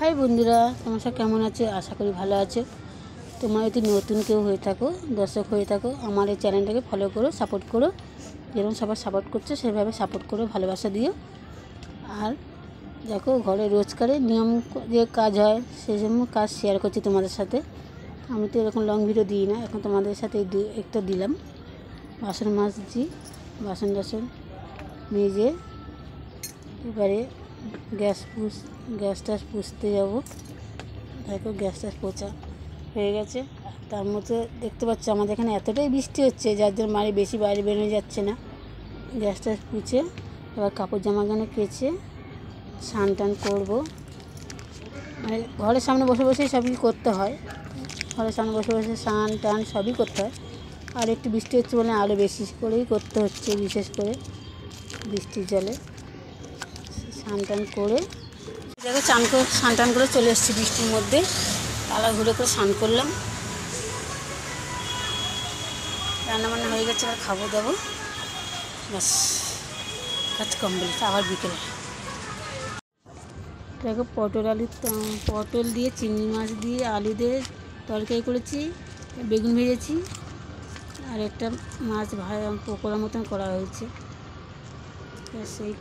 High বন্ধুরা, তোমরা সব কেমন আছো? আশা করি ভালো আছো। তোমরা যদি নতুন কেউ হয়ে থাকো, দর্শক হয়ে থাকো, আমার এই চ্যানেলটাকে ফলো করো, সাপোর্ট করো। যেরকম সবাই সাপোর্ট করছো সেভাবে সাপোর্ট করো, ভালোবাসা দিও। আর দেখো, ঘরে রোজকারের নিয়ম যে কাজ হয় সেই জন্য কাজ শেয়ার করছি তোমাদের সাথে। আমি তো এরকম লং ভিডিও দিই না, এখন তোমাদের সাথে একটা দিলাম। বাসন মাজছি, বাসন মেজে এবারে গ্যাসটা পুষতে যাব। দেখো গ্যাসটা পোছা হয়ে গেছে। তার মধ্যে দেখতে পাচ্ছি আমাদের এখানে এতটাই বৃষ্টি হচ্ছে যার জন্য বেশি বাইরে বেরোনো যাচ্ছে না। গ্যাসটা পুছে এবার কাপড় জামাগুলো কেচে স্নান টান করবো। মানে ঘরের সামনে বসে বসেই সবই করতে হয়, ঘরের সামনে বসে বসে স্নান টান সবই করতে হয়। আর একটু বৃষ্টি হচ্ছে বলে আরও বেশি করেই করতে হচ্ছে, বিশেষ করে বৃষ্টির জলে স্নান টান করে। দেখো স্নান টান করে চলে এসেছি বৃষ্টির মধ্যে, তালা ঘুরে করে স্নান করলাম। রান্নাবান্না হয়ে গেছে, আর খাবো দাবো, ব্যাস কাজ কমপ্লিট। আবার বিকেলে দেখো পটল দিয়ে চিংড়ি মাছ দিয়ে আলু দিয়ে তরকারি করেছি, বেগুন ভেজেছি, আর একটা মাছ পকোড়ার মতন করা হয়েছে। সেই